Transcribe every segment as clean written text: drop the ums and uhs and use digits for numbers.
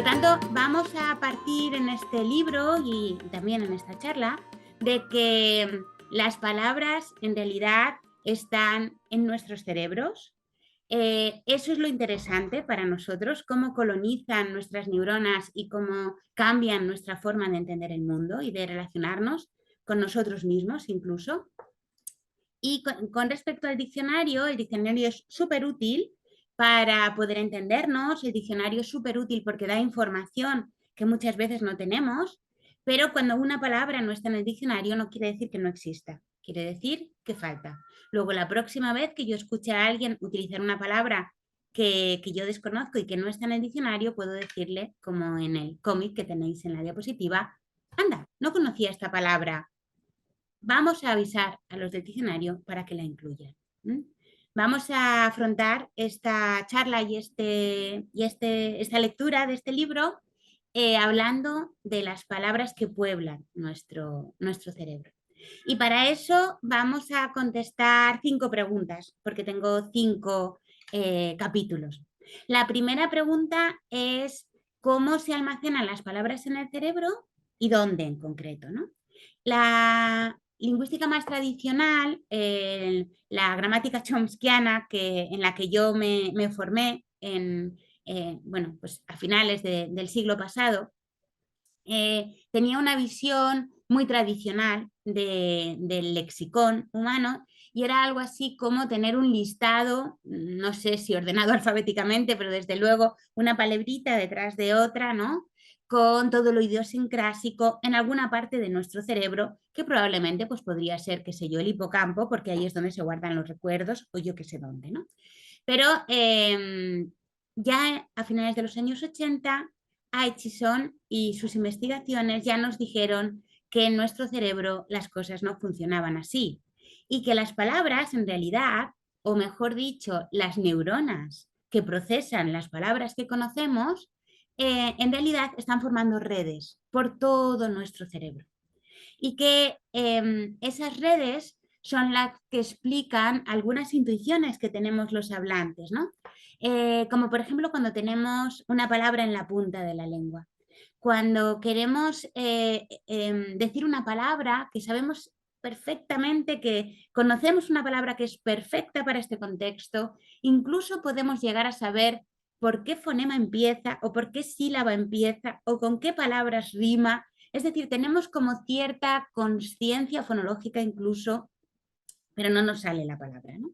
lo tanto, vamos a partir en este libro y también en esta charla de que las palabras en realidad están en nuestros cerebros. Eso es lo interesante para nosotros, cómo colonizan nuestras neuronas y cómo cambian nuestra forma de entender el mundo y de relacionarnos con nosotros mismos incluso. Y con respecto al diccionario, el diccionario es súper útil para poder entendernos, el diccionario es súper útil porque da información que muchas veces no tenemos, pero cuando una palabra no está en el diccionario no quiere decir que no exista, quiere decir que falta. Luego, la próxima vez que yo escuche a alguien utilizar una palabra que yo desconozco y que no está en el diccionario, puedo decirle, como en el cómic que tenéis en la diapositiva, anda, no conocía esta palabra, vamos a avisar a los del diccionario para que la incluyan. Vamos a afrontar esta charla y esta lectura de este libro hablando de las palabras que pueblan nuestro cerebro. Y para eso vamos a contestar 5 preguntas, porque tengo 5 capítulos. La primera pregunta es cómo se almacenan las palabras en el cerebro y dónde en concreto, ¿no? La lingüística más tradicional, la gramática chomskiana, en la que yo me formé bueno, pues a finales del siglo pasado, tenía una visión muy tradicional del lexicón humano y era algo así como tener un listado, no sé si ordenado alfabéticamente, pero desde luego una palabrita detrás de otra, ¿no? Con todo lo idiosincrásico en alguna parte de nuestro cerebro, que probablemente pues, podría ser, qué sé yo, el hipocampo, porque ahí es donde se guardan los recuerdos o yo qué sé dónde, ¿no? Pero ya a finales de los años 80, Aitchison y sus investigaciones ya nos dijeron que en nuestro cerebro las cosas no funcionaban así y que las palabras en realidad, o mejor dicho, las neuronas que procesan las palabras que conocemos, en realidad están formando redes por todo nuestro cerebro y que esas redes son las que explican algunas intuiciones que tenemos los hablantes, ¿no? Como por ejemplo cuando tenemos una palabra en la punta de la lengua. Cuando queremos decir una palabra que sabemos perfectamente, que conocemos una palabra que es perfecta para este contexto, incluso podemos llegar a saber por qué fonema empieza o por qué sílaba empieza o con qué palabras rima. Es decir, tenemos como cierta consciencia fonológica incluso, pero no nos sale la palabra, ¿no?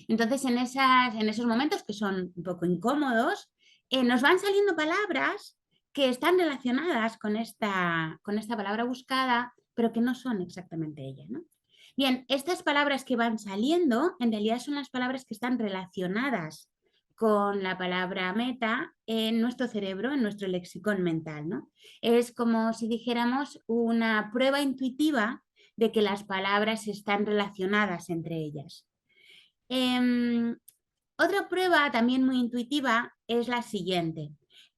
Entonces, en esos momentos que son un poco incómodos, nos van saliendo palabras que están relacionadas con esta palabra buscada, pero que no son exactamente ella, ¿no? Bien, estas palabras que van saliendo, en realidad son las palabras que están relacionadas con la palabra meta en nuestro cerebro, en nuestro lexicón mental, ¿no? Es como si dijéramos una prueba intuitiva de que las palabras están relacionadas entre ellas. Otra prueba también muy intuitiva es la siguiente.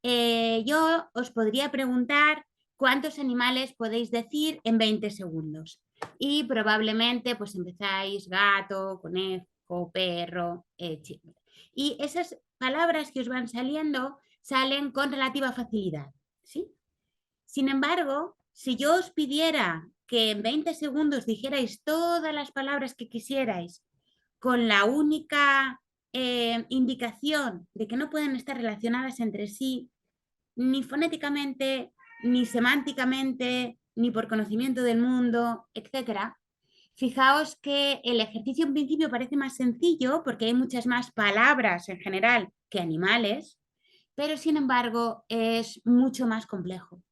Yo os podría preguntar cuántos animales podéis decir en 20 segundos. Y probablemente pues empezáis gato, conejo, perro, y esas palabras que os van saliendo salen con relativa facilidad, ¿sí? Sin embargo, si yo os pidiera que en 20 segundos dijerais todas las palabras que quisierais con la única indicación de que no pueden estar relacionadas entre sí, ni fonéticamente, ni semánticamente, ni por conocimiento del mundo, etcétera. Fijaos que el ejercicio en principio parece más sencillo porque hay muchas más palabras en general que animales, pero sin embargo es mucho más complejo.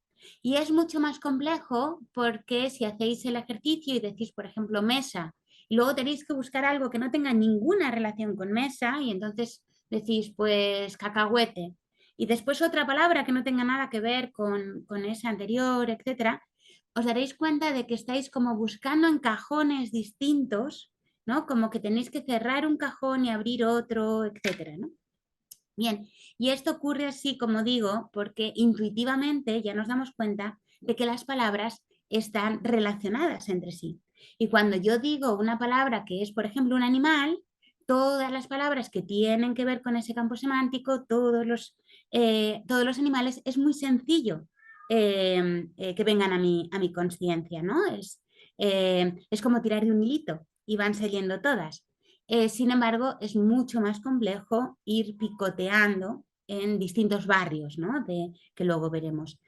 Y es mucho más complejo porque si hacéis el ejercicio y decís, por ejemplo, mesa, y luego tenéis que buscar algo que no tenga ninguna relación con mesa, y entonces decís, pues, cacahuete, y después otra palabra que no tenga nada que ver con esa anterior, etcétera, os daréis cuenta de que estáis como buscando en cajones distintos, ¿no? Como que tenéis que cerrar un cajón y abrir otro, etcétera, ¿no? Bien, y esto ocurre así, como digo, porque intuitivamente ya nos damos cuenta de que las palabras están relacionadas entre sí. Y cuando yo digo una palabra que es, por ejemplo, un animal, todas las palabras que tienen que ver con ese campo semántico, todos los animales, es muy sencillo que vengan a mi conciencia, ¿no? Es como tirar de un hilito y van saliendo todas. Sin embargo, es mucho más complejo ir picoteando en distintos barrios, ¿no? Que luego veremos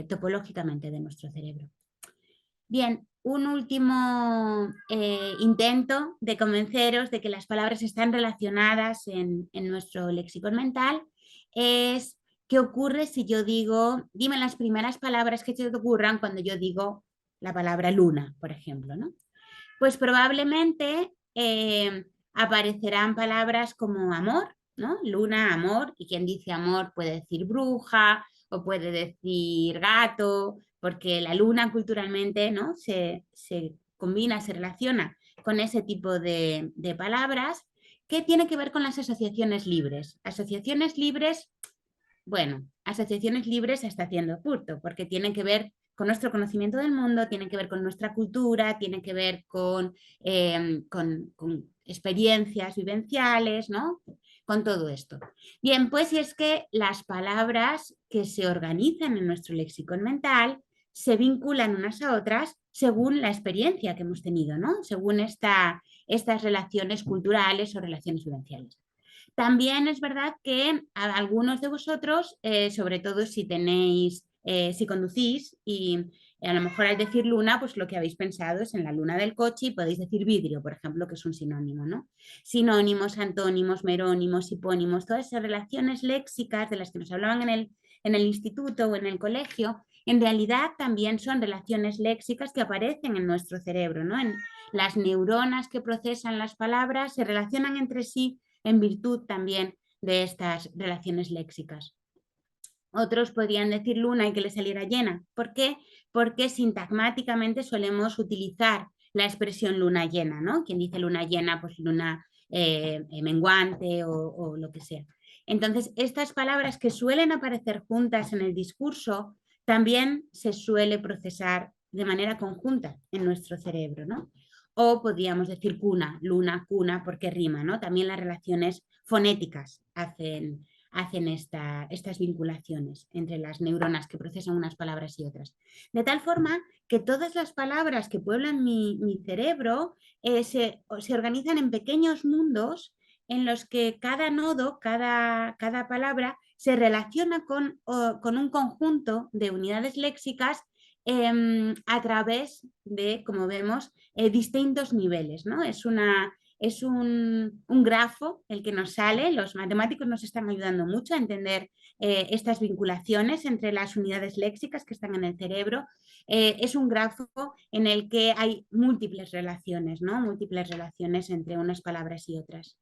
topológicamente de nuestro cerebro. Bien, un último intento de convenceros de que las palabras están relacionadas en nuestro léxico mental es qué ocurre si yo digo, dime las primeras palabras que se te ocurran cuando yo digo la palabra luna, por ejemplo, ¿no? Pues probablemente aparecerán palabras como amor, ¿no? Luna, amor, y quien dice amor puede decir bruja o puede decir gato, porque la luna culturalmente, ¿no? Se combina, se relaciona con ese tipo de palabras que tiene que ver con las asociaciones libres. Asociaciones libres, bueno, asociaciones libres hasta haciendo curto, porque tienen que ver con nuestro conocimiento del mundo, tienen que ver con nuestra cultura, tienen que ver con experiencias vivenciales, ¿no? Con todo esto. Bien, pues si es que las palabras que se organizan en nuestro léxico mental se vinculan unas a otras según la experiencia que hemos tenido, ¿no? Según estas relaciones culturales o relaciones vivenciales. También es verdad que a algunos de vosotros, sobre todo si tenéis, si conducís y a lo mejor al decir luna, pues lo que habéis pensado es en la luna del coche y podéis decir vidrio, por ejemplo, que es un sinónimo, ¿no? Sinónimos, antónimos, merónimos, hipónimos, todas esas relaciones léxicas de las que nos hablaban en el instituto o en el colegio, en realidad también son relaciones léxicas que aparecen en nuestro cerebro, ¿no? En las neuronas que procesan las palabras se relacionan entre sí en virtud también de estas relaciones léxicas. Otros podrían decir luna y que le saliera llena. ¿Por qué? Porque sintagmáticamente solemos utilizar la expresión luna llena, ¿no? Quien dice luna llena, pues luna menguante o lo que sea. Entonces, estas palabras que suelen aparecer juntas en el discurso también se suele procesar de manera conjunta en nuestro cerebro, ¿no? O podríamos decir cuna, luna, cuna, porque rima, ¿no? También las relaciones fonéticas hacen estas vinculaciones entre las neuronas que procesan unas palabras y otras. De tal forma que todas las palabras que pueblan mi cerebro se organizan en pequeños mundos en los que cada nodo, cada palabra, se relaciona con un conjunto de unidades léxicas a través de, como vemos, distintos niveles, ¿no? Es un grafo el que nos sale. Los matemáticos nos están ayudando mucho a entender estas vinculaciones entre las unidades léxicas que están en el cerebro. Es un grafo en el que hay múltiples relaciones, ¿no? Múltiples relaciones entre unas palabras y otras.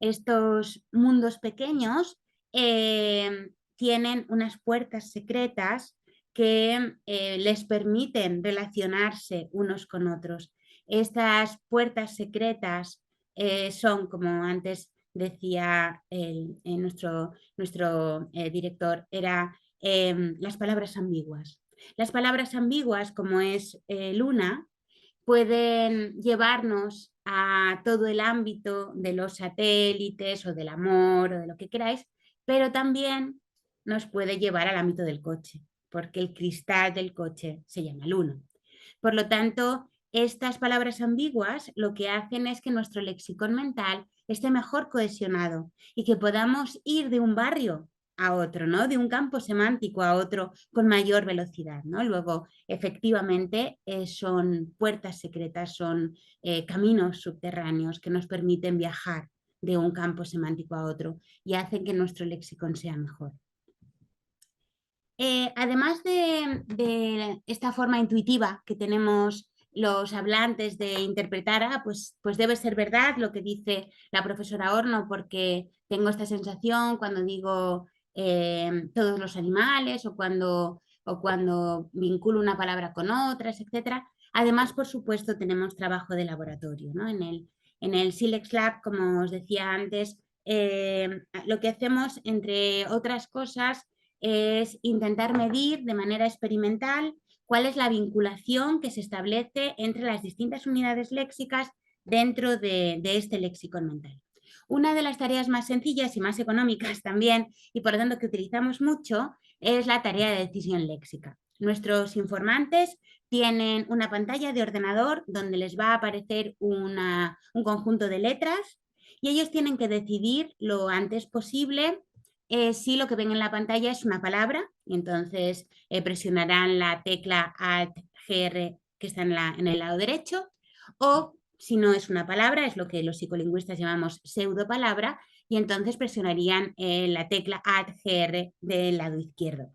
Estos mundos pequeños tienen unas puertas secretas que les permiten relacionarse unos con otros. Estas puertas secretas son, como antes decía nuestro director, las palabras ambiguas. Las palabras ambiguas, como es luna, pueden llevarnos a todo el ámbito de los satélites o del amor o de lo que queráis, pero también nos puede llevar al ámbito del coche, porque el cristal del coche se llama luna. Por lo tanto, estas palabras ambiguas lo que hacen es que nuestro lexicón mental esté mejor cohesionado y que podamos ir de un barrio a otro, ¿no? De un campo semántico a otro con mayor velocidad, ¿no? Luego, efectivamente, son puertas secretas, son caminos subterráneos que nos permiten viajar de un campo semántico a otro y hacen que nuestro lexicón sea mejor. Además de esta forma intuitiva que tenemos los hablantes de interpretar, pues debe ser verdad lo que dice la profesora Horno, porque tengo esta sensación cuando digo todos los animales o cuando vinculo una palabra con otras, etc. Además, por supuesto, tenemos trabajo de laboratorio, ¿no? En el Silex Lab, como os decía antes, lo que hacemos, entre otras cosas, es intentar medir de manera experimental cuál es la vinculación que se establece entre las distintas unidades léxicas dentro de este léxico mental. Una de las tareas más sencillas y más económicas también, y por lo tanto que utilizamos mucho, es la tarea de decisión léxica. Nuestros informantes tienen una pantalla de ordenador donde les va a aparecer un conjunto de letras y ellos tienen que decidir lo antes posible si lo que ven en la pantalla es una palabra, y entonces presionarán la tecla Alt-GR que está en el lado derecho, o si no es una palabra, es lo que los psicolingüistas llamamos pseudopalabra, y entonces presionarían la tecla Alt-GR del lado izquierdo.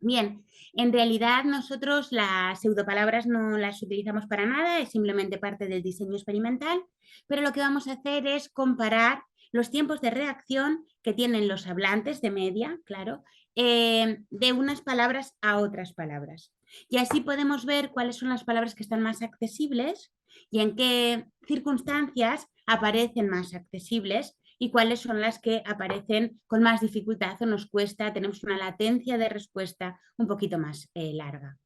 Bien, en realidad nosotros las pseudopalabras no las utilizamos para nada, es simplemente parte del diseño experimental, pero lo que vamos a hacer es comparar los tiempos de reacción que tienen los hablantes de media, claro, de unas palabras a otras palabras. Y así podemos ver cuáles son las palabras que están más accesibles y en qué circunstancias aparecen más accesibles y cuáles son las que aparecen con más dificultad o nos cuesta, tenemos una latencia de respuesta un poquito más larga.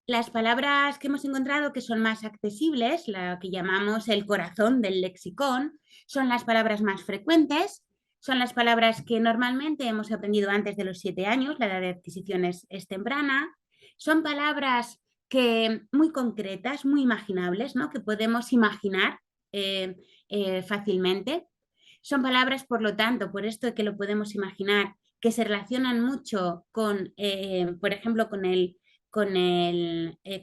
Las palabras que hemos encontrado que son más accesibles, la que llamamos el corazón del lexicón, son las palabras más frecuentes, son las palabras que normalmente hemos aprendido antes de los 7 años, la edad de adquisición es temprana, son palabras que, muy concretas, muy imaginables, ¿no? Que podemos imaginar fácilmente. Son palabras, por lo tanto, por esto de que lo podemos imaginar, que se relacionan mucho con, por ejemplo, con el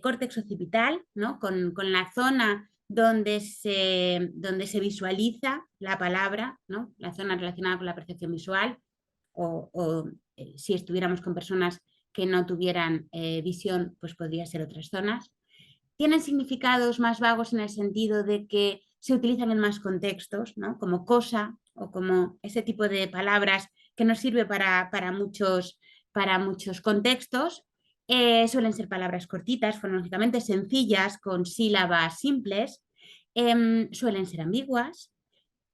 córtex occipital, ¿no? con la zona donde se visualiza la palabra, ¿no? La zona relacionada con la percepción visual, o si estuviéramos con personas que no tuvieran visión, pues podría ser otras zonas. Tienen significados más vagos en el sentido de que se utilizan en más contextos, ¿no? Como cosa o como ese tipo de palabras que nos sirve para muchos contextos. Suelen ser palabras cortitas, fonológicamente sencillas, con sílabas simples, suelen ser ambiguas,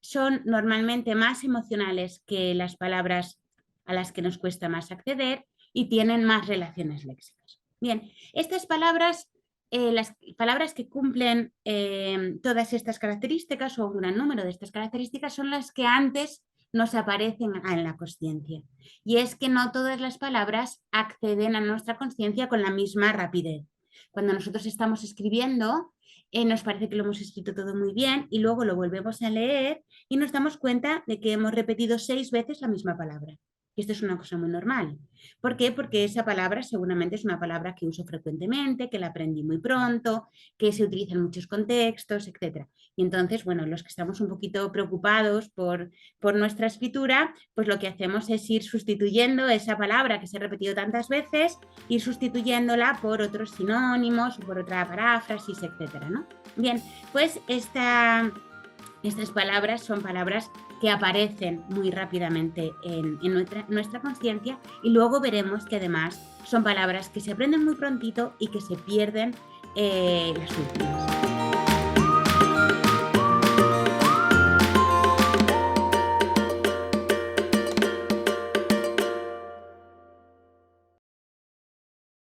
son normalmente más emocionales que las palabras a las que nos cuesta más acceder y tienen más relaciones léxicas. Bien, estas palabras, las palabras que cumplen todas estas características o un gran número de estas características son las que antes nos aparecen en la consciencia. Y es que no todas las palabras acceden a nuestra consciencia con la misma rapidez. Cuando nosotros estamos escribiendo, nos parece que lo hemos escrito todo muy bien y luego lo volvemos a leer y nos damos cuenta de que hemos repetido 6 veces la misma palabra. Y esto es una cosa muy normal. ¿Por qué? Porque esa palabra seguramente es una palabra que uso frecuentemente, que la aprendí muy pronto, que se utiliza en muchos contextos, etc. Y entonces, bueno, los que estamos un poquito preocupados por nuestra escritura, pues lo que hacemos es ir sustituyendo esa palabra que se ha repetido tantas veces, ir sustituyéndola por otros sinónimos, por otra paráfrasis, etc., ¿no? Bien, pues estas palabras son palabras que aparecen muy rápidamente en nuestra consciencia y luego veremos que además son palabras que se aprenden muy prontito y que se pierden las últimas.